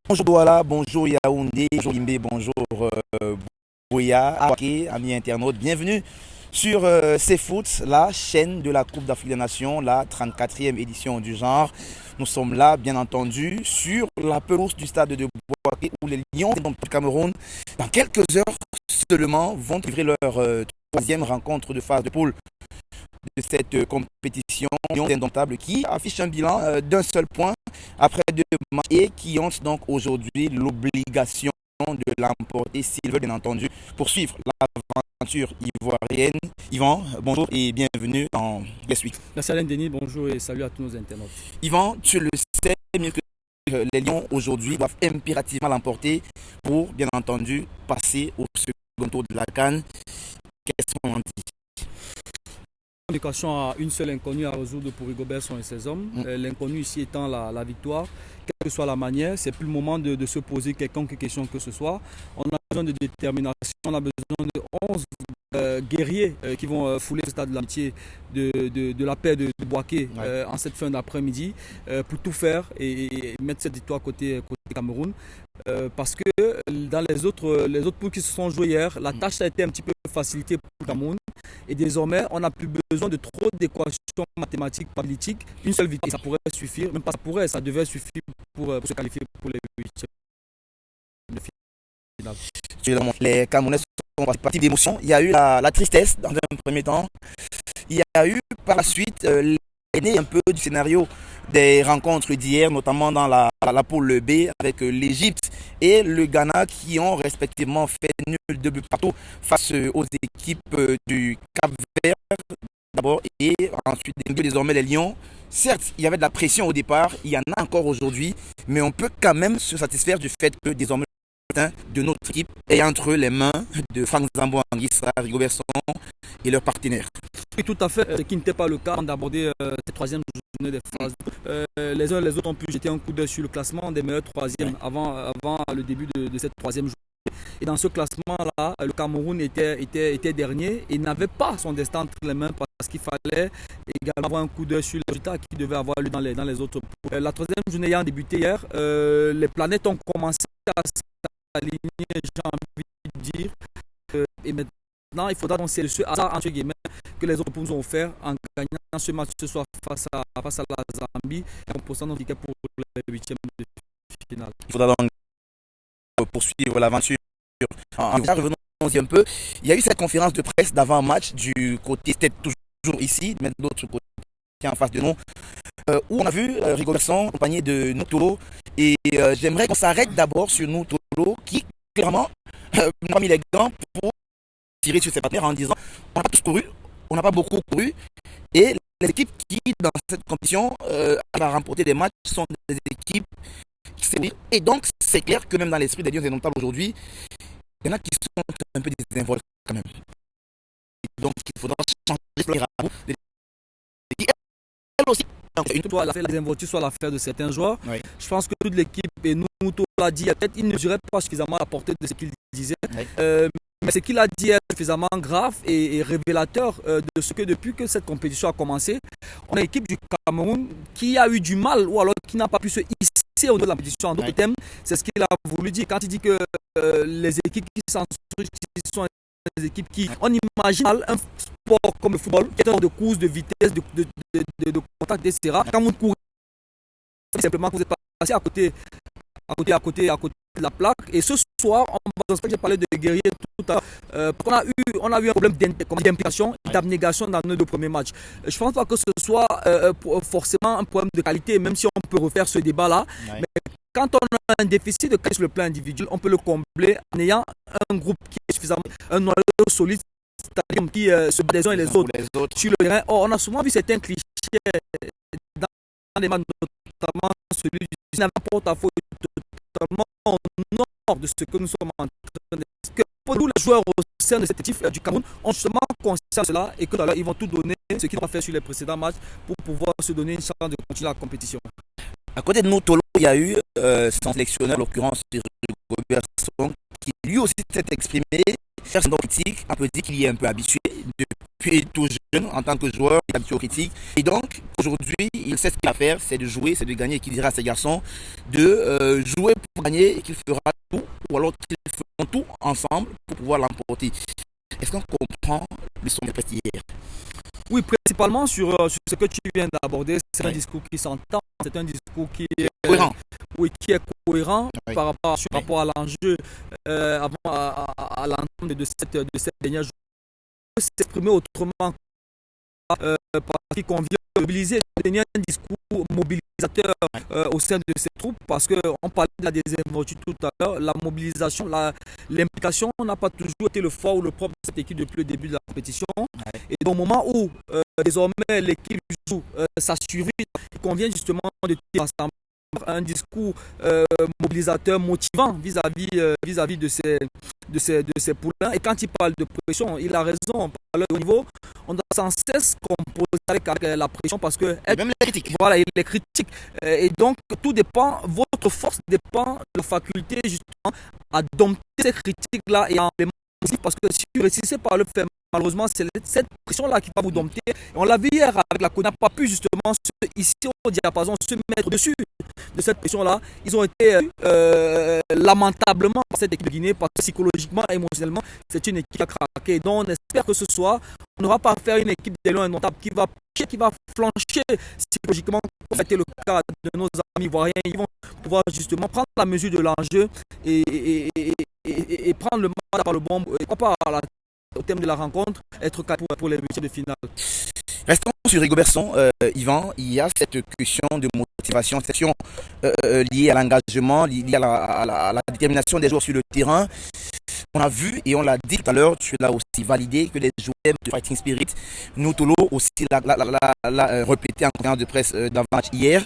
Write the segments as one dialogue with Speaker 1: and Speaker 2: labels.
Speaker 1: Bonjour Douala, bonjour Yaoundé, bonjour Limbe, bonjour Boya, Aké, amis internautes. Bienvenue sur CFoot, la chaîne de la Coupe d'Afrique des Nations, la 34e édition du genre. Nous sommes là, bien entendu, sur la pelouse du stade de Boaké où les Lions du Cameroun, dans quelques heures seulement, vont livrer leur troisième rencontre de phase de poule de cette compétition Lions indomptables qui affiche un bilan d'un seul point après deux matchs et qui ont donc aujourd'hui l'obligation de l'emporter s'ils veulent bien entendu poursuivre l'aventure ivoirienne. Yvan, bonjour et bienvenue dans Guest Week.
Speaker 2: Merci Alain Denis, bonjour et salut à tous nos internautes.
Speaker 1: Yvan, tu le sais mieux que les Lions aujourd'hui doivent impérativement l'emporter pour bien entendu passer au second tour de la CAN. Qu'est-ce qu'on en dit?
Speaker 2: L'équation a une seule inconnue à résoudre pour Rigobert et ses hommes. L'inconnu ici étant la victoire. Quelle que soit la manière, c'est plus le moment de se poser quelconque question que ce soit. On a besoin de détermination, on a besoin de 11 guerriers qui vont fouler le stade de l'amitié de la paix de Boaké en cette fin d'après-midi pour tout faire et mettre cette victoire côté Cameroun. Parce que dans les autres poules qui se sont jouées hier, la tâche a été un petit peu facilitée pour le Cameroun. Et désormais, on n'a plus besoin de trop d'équations mathématiques, politiques. Une seule victoire, ça pourrait suffire. Même pas ça pourrait, ça devait suffire pour se qualifier pour les huitièmes de finale.
Speaker 1: Les Camerounais sont partis d'émotion. Il y a eu la tristesse dans un premier temps. Il y a eu par la suite l'année un peu du scénario des rencontres d'hier, notamment dans la poule B avec l'Égypte et le Ghana qui ont respectivement fait nul de but partout face aux équipes du Cap-Vert d'abord et ensuite désormais les Lions. Certes, il y avait de la pression au départ, il y en a encore aujourd'hui, mais on peut quand même se satisfaire du fait que désormais de notre équipe est entre les mains de Franck Zambo Anguissa, Rigobert Song et leurs partenaires.
Speaker 2: Oui, tout à fait, ce qui n'était pas le cas d'aborder cette troisième journée des phases. Les uns et les autres ont pu jeter un coup d'œil sur le classement des meilleurs troisièmes avant le début de cette troisième journée. Et dans ce classement-là, le Cameroun était dernier et n'avait pas son destin entre les mains parce qu'il fallait également avoir un coup d'œil sur les résultats qui devaient avoir lieu dans les autres poules. La troisième journée ayant débuté hier, les planètes ont commencé à s'aligner, j'ai envie de dire. Et maintenant, il faudra donc c'est ce hasard entre guillemets que les autres poules nous ont offert en gagnant ce match ce soir face à la Zambie et en posant nos tickets pour les huitièmes de finale.
Speaker 1: Il faudra donc poursuivre l'aventure. Revenons un peu. Il y a eu cette conférence de presse d'avant-match du côté, c'était toujours ici, mais de l'autre côté en face de nous, où on a vu Rigobert Song accompagné de Noutolo. Et j'aimerais qu'on s'arrête d'abord sur Noutolo qui clairement n'a pas mis les gants pour tirer sur ses partenaires en disant on n'a pas tous couru, on n'a pas beaucoup couru. Et les équipes qui, dans cette compétition, à remporter des matchs sont des équipes qui s'est. Et donc, c'est clair que même dans l'esprit des Lions indomptables aujourd'hui, il y en a qui sont un peu désinvolts quand même. Donc, il faudra changer les rapports. Elle aussi.
Speaker 2: Soit la désinvolture soit l'affaire de certains joueurs.
Speaker 1: Oui.
Speaker 2: Je pense que toute l'équipe, et nous, tout l'a dit, peut-être il ne mesurait pas suffisamment la portée de ce qu'il disait. Oui. Mais ce qu'il a dit est suffisamment grave et révélateur de ce que depuis que cette compétition a commencé, on a une équipe du Cameroun qui a eu du mal ou alors qui n'a pas pu se hisser au niveau de la compétition. En d'autres termes, c'est ce qu'il a voulu dire quand il dit que les équipes qui sont des équipes qui, on imagine un sport comme le football, qui est un sport de course, de vitesse, de contact, etc. Quand vous courez, simplement que vous êtes passé à côté de la plaque. Et ce soir, j'ai parlé de guerriers tout à l'heure. On a eu un problème d'implication, d'abnégation dans nos deux premiers matchs. Je ne pense pas que ce soit forcément un problème de qualité, même si on peut refaire ce débat-là. Ouais. Mais quand on a un déficit de qualité sur le plan individuel, on peut le combler en ayant un groupe qui est suffisamment, un noyau solide, c'est-à-dire qui se bat les uns et les autres sur le terrain. Or, on a souvent vu certains clichés dans les matchs, notamment celui du porte-à-faux totalement au nord de ce que nous sommes en train de dire. Que pour nous, les joueurs au sein de cet équipe du Cameroun ont justement conscience de cela et que d'ailleurs, ils vont tout donner ce qu'ils ont fait sur les précédents matchs pour pouvoir se donner une chance de continuer la compétition.
Speaker 1: À côté de nous, Tolo, il y a eu son sélectionneur, en l'occurrence Rigobert Song, qui lui aussi s'est exprimé, faire son critique, on peut dire qu'il y est un peu habitué depuis tout jeune, en tant que joueur, il est habitué aux critiques. Et donc, aujourd'hui, il sait ce qu'il a à faire, c'est de jouer, c'est de gagner. Et qu'il dira à ses garçons de jouer pour gagner et qu'il fera tout, ou alors qu'ils feront tout ensemble pour pouvoir l'emporter. Est-ce qu'on comprend le son de hier?
Speaker 2: Oui, principalement sur ce que tu viens d'aborder, c'est un discours qui s'entend, c'est un discours qui est
Speaker 1: cohérent.
Speaker 2: Oui, qui est cohérent par rapport à l'enjeu à l'entente de cette dernière journée. S'exprimer autrement parce qu'il convient de mobiliser, de tenir un discours mobilisateur au sein de ces troupes, parce qu'on parlait de la désinvolture tout à l'heure, la mobilisation, l'implication n'a pas toujours été le fort ou le propre de cette équipe depuis le début de la compétition. Et au moment où désormais l'équipe joue sa survie, il convient justement de tenir ensemble un discours mobilisateur, motivant vis-à-vis de ces poulains. Et quand il parle de pression, il a raison. À leur niveau, on doit sans cesse composer avec la pression parce que
Speaker 1: même les critiques.
Speaker 2: Voilà, il est critique. Et donc tout dépend, votre force dépend de la faculté justement à dompter ces critiques-là et en les motiver, parce que si vous réussissez par le faire, malheureusement, c'est cette pression-là qui va vous dompter. Et on l'a vu hier avec la Côte, n'a pas pu justement ici au diapason se mettre dessus de cette pression-là. Ils ont été lamentablement par cette équipe de Guinée, parce que psychologiquement, émotionnellement, c'est une équipe qui a craqué. Donc on espère que ce soir, on n'aura pas à faire une équipe des Lions indomptables qui va flancher psychologiquement, comme c'était le cas de nos amis ivoiriens. Ils vont pouvoir justement prendre la mesure de l'enjeu et prendre le match par le bon, et pas au thème de la rencontre, être capable pour les huitièmes de finale.
Speaker 1: Restons sur Rigobertson, Yvan. Il y a cette question de motivation, cette question liée à l'engagement, liée à la détermination des joueurs sur le terrain. On a vu et on l'a dit tout à l'heure, tu l'as aussi validé, que les joueurs de Fighting Spirit, Nutolo aussi l'a répété en conférence de presse d'avant hier.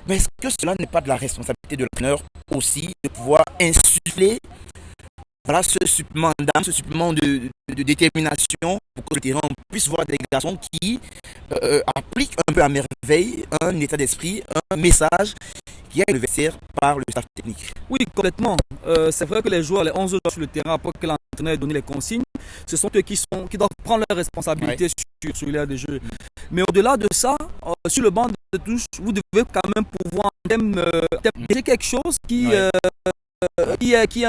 Speaker 1: Mais est-ce que cela n'est pas de la responsabilité de l'entraîneur aussi de pouvoir insuffler ce supplément d'âme, ce supplément de détermination pour que le terrain puisse voir des garçons qui appliquent un peu à merveille un état d'esprit, un message qui est le vestiaire par le staff technique?
Speaker 2: Oui, complètement. C'est vrai que les 11 joueurs sur le terrain, après que l'entraîneur ait donné les consignes, ce sont eux qui doivent prendre leurs responsabilités sur l'aire de jeu. Mais au-delà de ça, sur le banc de touche, vous devez quand même pouvoir dire quelque chose qui a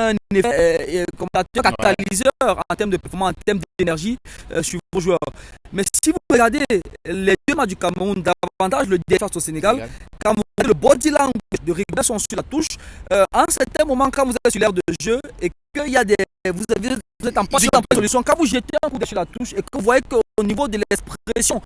Speaker 2: un effet catalyseur en termes de performance, en termes d'énergie sur vos joueurs. Mais si vous regardez les deux matchs du Cameroun, davantage le défense au Sénégal, quand vous regardez le body language de Rigobertson sur la touche, à un certain moment, quand vous êtes sur l'aire de jeu et qu'il y a vous êtes en passe de solution, quand vous jetez un coup sur la touche et que vous voyez qu'au niveau de l'expression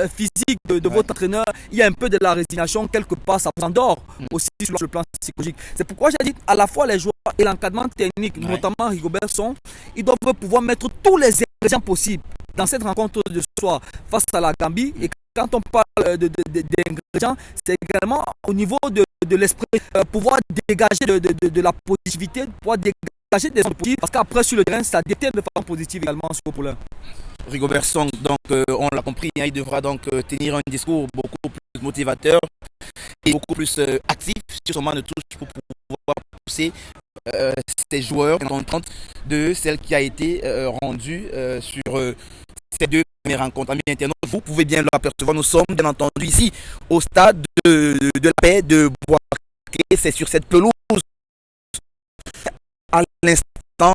Speaker 2: physique de votre entraîneur, il y a un peu de la résignation, quelque part, ça vous endort aussi sur le plan psychologique. C'est pourquoi j'ai dit à la fois les joueurs et l'encadrement technique, notamment Rigobertson, ils doivent pouvoir mettre tous les ingrédients possibles dans cette rencontre de ce soir face à la Gambie. Et quand on parle d'ingrédients, c'est également au niveau de l'esprit, pouvoir dégager de la positivité, pouvoir dégager des ondes positives, parce qu'après sur le terrain, ça détermine de façon positive également sur le poulain.
Speaker 1: Rigobertson, donc on l'a compris, il devra donc tenir un discours beaucoup plus motivateur et beaucoup plus actif sur son banc de touche pour pouvoir pousser ces joueurs en compte de celle qui a été rendue sur ces deux premières rencontres. Amis internautes, vous pouvez bien l'apercevoir. Nous sommes bien entendu ici au stade de la paix de Boaké. C'est sur cette pelouse à l'instant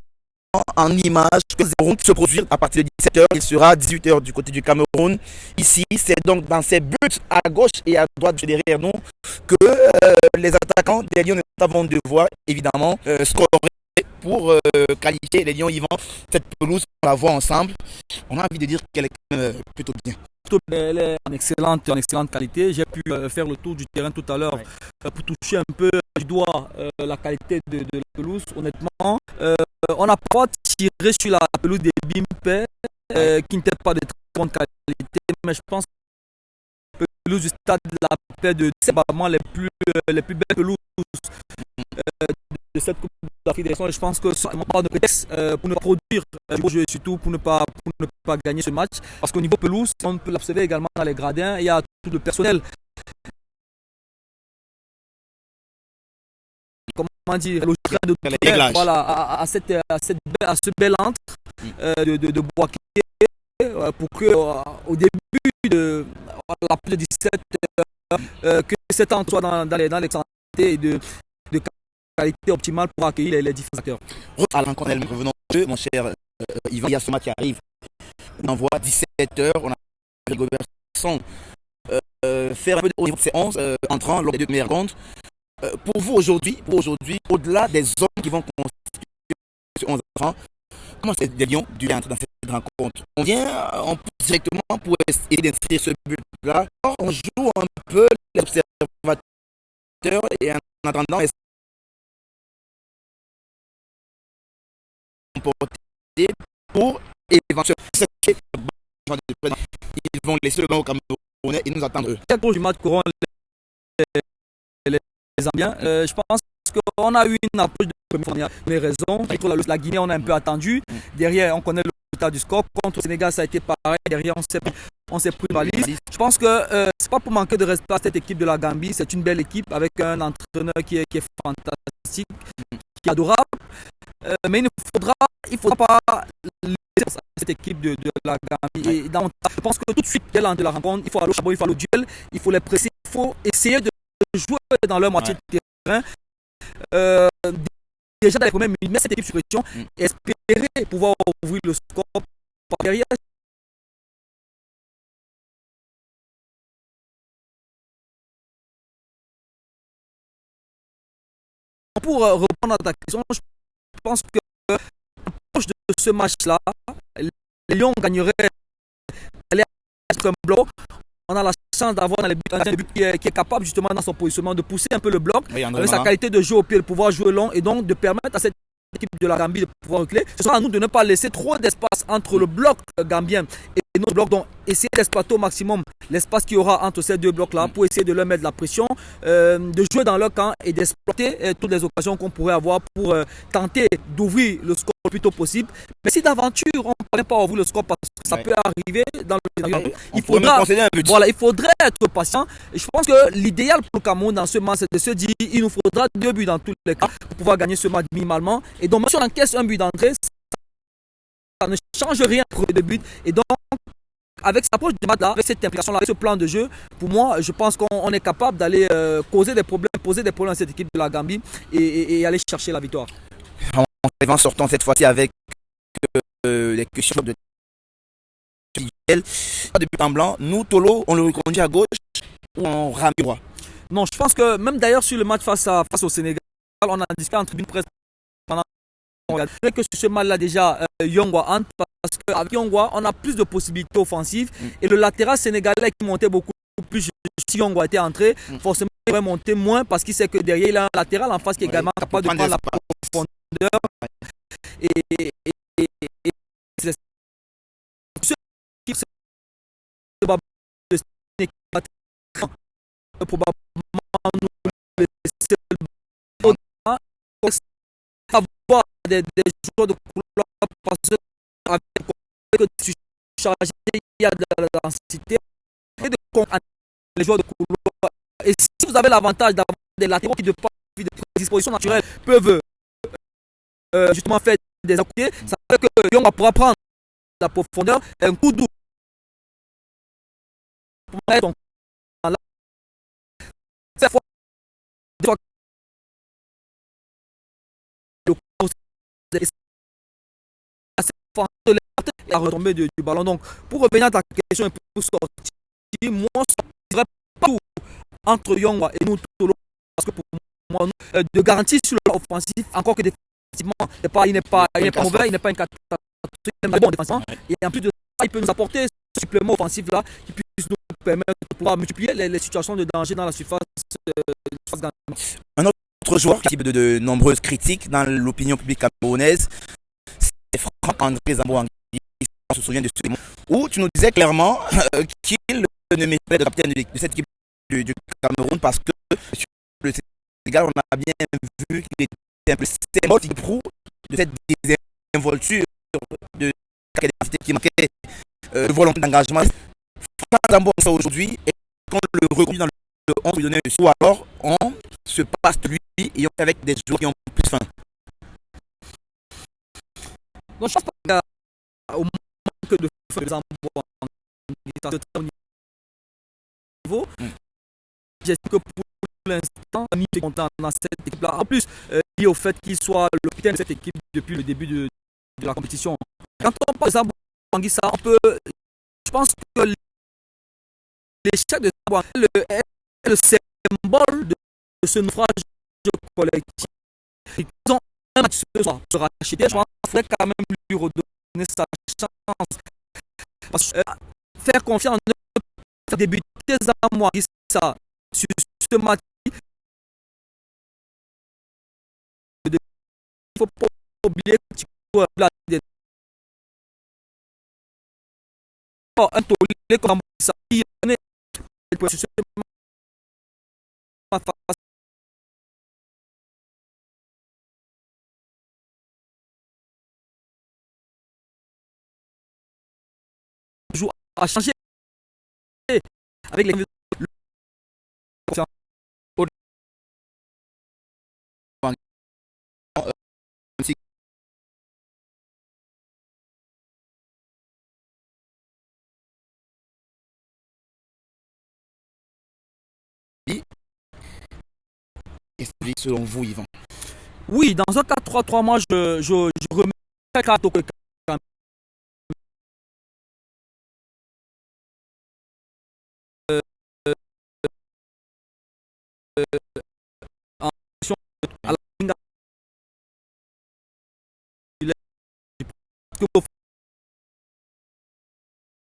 Speaker 1: en image que vont se produire à partir de 17h. Il sera 18h du côté du Cameroun. Ici, c'est donc dans ces buts à gauche et à droite derrière nous que les attaquants des Lions vont devoir évidemment scorer pour qualifier les Lions. Yvan, cette pelouse, on la voit ensemble. On a envie de dire qu'elle est quand même plutôt bien.
Speaker 2: Elle est en excellente qualité. J'ai pu faire le tour du terrain tout à l'heure pour toucher un peu du doigt la qualité de la pelouse. Honnêtement, on n'a pas tiré sur la pelouse des Bimpe qui n'était pas de très bonne qualité, mais je pense que la pelouse du stade de la paix c'est vraiment les plus belles pelouses de cette Coupe d'Afrique des Nations. Et je pense que ça n'a pas de prétexte pour ne pas produire du beau jeu et surtout pour ne pas gagner ce match. Parce qu'au niveau pelouse, on peut l'observer également dans les gradins. Il y a tout le personnel. Comment dire, voilà, à ce bel entre de Boaké. pour que au début de la plus de 17 que cet temps soit dans les santé et de qualité optimale pour accueillir les différents acteurs.
Speaker 1: À la rencontre, revenons au jeu, mon cher Yvan. Il y a ce match qui arrive. On envoie 17h. On a Rigobert Song faire un peu au niveau de ces 11 entrants lors des 2 premières rencontres. Pour vous aujourd'hui, au-delà des hommes qui vont constituer ces 11 entrants, comment c'est des Lions du entrer dans cette rencontre? On vient, on pousse directement pour essayer d'inscrire ce but-là. On joue un peu les observateurs et en attendant, comporter pour éventuellement ils vont laisser le banc au Camerounais et nous attendre eux.
Speaker 2: Quel cours du match courant les Zambiens, je pense qu'on a eu une approche de première les raisons. Contre la Guinée, on a un peu attendu. Derrière, on connaît le résultat du score. Contre le Sénégal, ça a été pareil. Derrière, on s'est pris une valise. Je pense que c'est pas pour manquer de respect à cette équipe de la Gambie. C'est une belle équipe avec un entraîneur qui est fantastique, qui est adorable. Mais il ne faudra pas laisser cette équipe de la Gambie. Et je pense que tout de suite, dès l'entrée de la rencontre, il faut aller au charbon, il faut aller au duel, il faut les presser, il faut essayer de jouer dans leur moitié de terrain. Déjà dans les premières minutes, mettre cette équipe sur pression et espérer pouvoir ouvrir le score par derrière. Pour répondre à ta question, je pense que l'approche de ce match-là, les Lions gagneraient un bloc. On a la chance d'avoir un but qui est capable justement dans son positionnement de pousser un peu le bloc, avec sa qualité de jeu au pied, de pouvoir jouer long et donc de permettre à cette équipe de la Gambie de pouvoir reculer. Ce sera à nous de ne pas laisser trop d'espace entre le bloc gambien et notre bloc. Donc essayer d'exploiter au maximum l'espace qu'il y aura entre ces deux blocs-là pour essayer de leur mettre de la pression, de jouer dans leur camp et d'exploiter toutes les occasions qu'on pourrait avoir pour tenter d'ouvrir le score le plus tôt possible. Mais si d'aventure on ne parvient pas à ouvrir le score parce que ça peut arriver dans le scénario, il faudrait être patient. Et je pense que l'idéal pour le Cameroun dans ce match, c'est de se dire il nous faudra 2 buts dans tous les cas pour pouvoir gagner ce match minimalement. Et donc, si on encaisse un but d'entrée, ça ne change rien pour les 2 buts. Et donc, avec cette approche de match-là, avec cette implication-là, avec ce plan de jeu, pour moi, je pense qu'on est capable d'aller poser des problèmes à cette équipe de la Gambie et aller chercher la victoire.
Speaker 1: En sortant cette fois-ci avec les questions de but en blanc, nous, Tolo, on le reconduit à gauche ou on rame droit?
Speaker 2: Non, je pense que même d'ailleurs sur le match face au Sénégal, on a discuté en tribune presse pendant que sur ce match-là déjà, Yongwa entre parce qu'avec Yongwa, on a plus de possibilités offensives et le latéral sénégalais qui montait beaucoup plus, si Yongwa était entré, forcément il aurait monté moins parce qu'il sait que derrière il a un latéral en face qui est également capable de prendre la profondeur et c'est ce qui probablement nous laisser le ballon avoir des joueurs de couloir parce que tu charges, il y a de la densité et de les joueurs de couloir. Et si vous avez l'avantage d'avoir des latéraux qui de prédisposition naturelle peuvent justement faire des accoupiers, ça veut dire que Yonga pourra prendre la profondeur et un coup doux pour mettre son là. Cette fois, et à retomber du ballon. Donc, pour revenir à ta question et pour sortir, moi, je ne dirais pas tout entre Yongwa et nous, parce que pour moi, de garantie sur le offensif, encore que défensivement, il n'est pas mauvais, il n'est pas une catastrophe, il est bon défensivement. Et en plus de ça, il peut nous apporter ce supplément offensif là qui puisse nous permettre de pouvoir multiplier les situations de danger dans la surface.
Speaker 1: Un autre joueur qui a de nombreuses critiques dans l'opinion publique camerounaise, c'est Franck-André Zambo. On se souvient de ce moment où tu nous disais clairement qu'il ne méritait pas de capitaine de cette équipe du Cameroun parce que sur le Sénégal, on a bien vu qu'il était un peu symbole de cette désinvolture de capacité qui manquait de volonté d'engagement. Franck Zambo, ça aujourd'hui, et quand le reconduit dans le 11 lui donnait ou alors on se passe de lui et on fait avec des joueurs qui ont plus faim.
Speaker 2: Donc, je pense qu'au moment que de faire des embouts à très haut niveau. J'estime que pour l'instant, Ami est content dans cette équipe-là. En plus, lié au fait qu'il soit le capitaine de cette équipe depuis le début de la compétition. Quand on parle de Zambo Anguissa, je pense que l'échec de Zambo Anguissa est le symbole de ce naufrage collectif. Ils ont un match ce soir se racheter. Je pense qu'il faudrait quand même lui redonner sa chance. Parce que faire confiance, ne débuter Zambo Anguissa sur ce match, il ne faut pas oublier que tu peux un tollé comme ça, il est sur ce match à changer avec les
Speaker 1: selon vous, Yvan?
Speaker 2: Oui, dans un 4-3-3, moi je remets Kato en position à la ligne que vous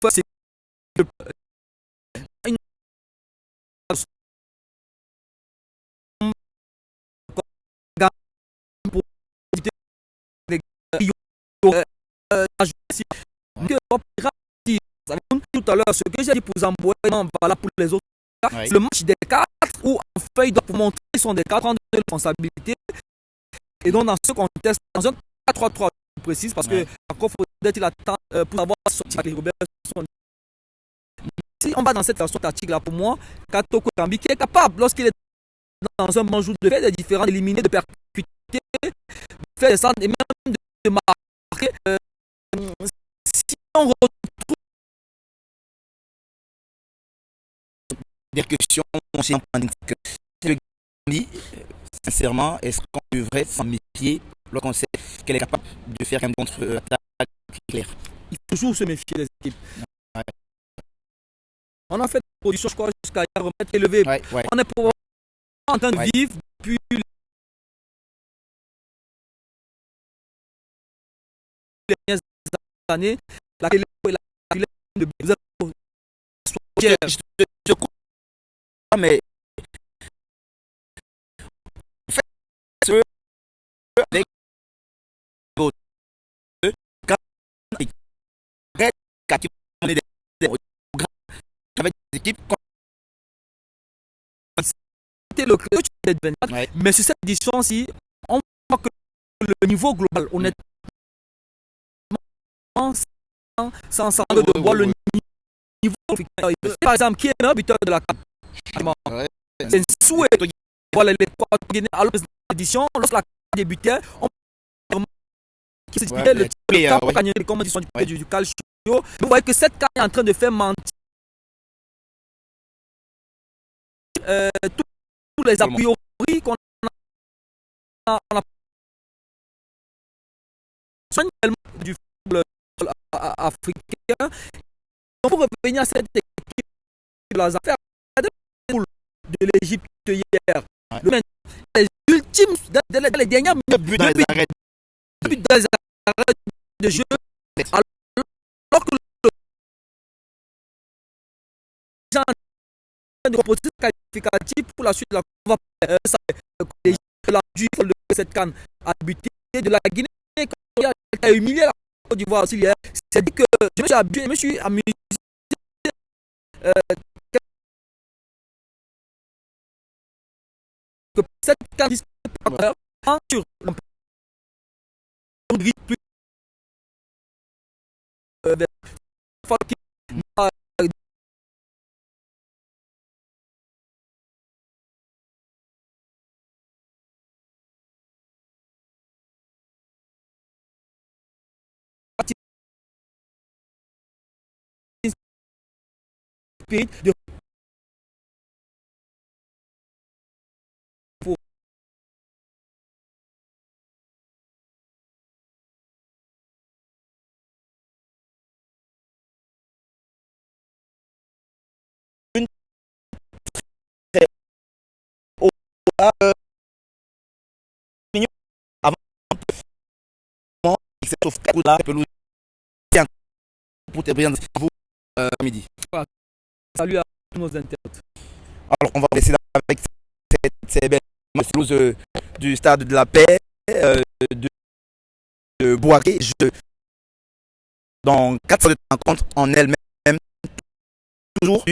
Speaker 2: faites, c'est une pour éviter tout à l'heure, ce que j'ai dit pour Zamboé, voilà pour les autres.
Speaker 1: Oui.
Speaker 2: C'est le match des quatre où en fait ils doivent montrer qu'ils sont des quatre, prendre des responsabilités. Et donc dans ce contexte, dans un 4-3-3 précis, parce que encore faudrait-il attendre pour savoir si Robert sont. Si on va dans cette version tactique là, pour moi, Kato Kambi qui est capable, lorsqu'il est dans un bon jour, de faire des différents, d'éliminer, de percuter, de faire des centres et même de marquer. Si on retrouve
Speaker 1: des questions aussi en le Gambie, sincèrement, est-ce qu'on devrait s'en méfier lorsqu'on sait qu'elle est capable de faire un contre-attaque clair?
Speaker 2: il faut toujours se méfier des équipes.
Speaker 1: Ouais.
Speaker 2: On a fait des positions, je crois, jusqu'à remettre élevé.
Speaker 1: Ouais, ouais.
Speaker 2: On est probablement en train de vivre depuis les dernières années la télé et la de
Speaker 1: Je crois, mais ce avec d'autres, quand on est avec des équipes,
Speaker 2: c'était le coach de 24,
Speaker 1: ouais.
Speaker 2: mais sur cette édition-ci, on voit que le niveau global, honnêtement, sans de voir le niveau africain. Par exemple, qui est le buteur de la CAN? C'est un souhait. Voilà les Guinéens à l'édition, lorsque la CAN débutait, on qui se disait le camp pour gagner les compétitions du calcio. Vous voyez que cette CAN est en train de faire mentir tous les a priori qu'on a du football africain. Donc pour revenir à cette équipe de la affaires de l'Égypte hier, les ultimes, les dernières minutes dans les arrêts de jeu, alors que le gens de proposer qualificatif pour la suite de la Coupe de cette canne a buté de la Guinée qui a humilié la Côte d'Ivoire aussi hier. C'est dit que je me suis amusé que cette canne sur plus spirit de
Speaker 1: une très haut avant cette sauvetage là pelouse pour te présenter vous midi.
Speaker 2: salut à tous nos internautes.
Speaker 1: Alors on va laisser avec ces belles pelouses du stade de la paix de Boaké dans 400 de rencontres en elle-même toujours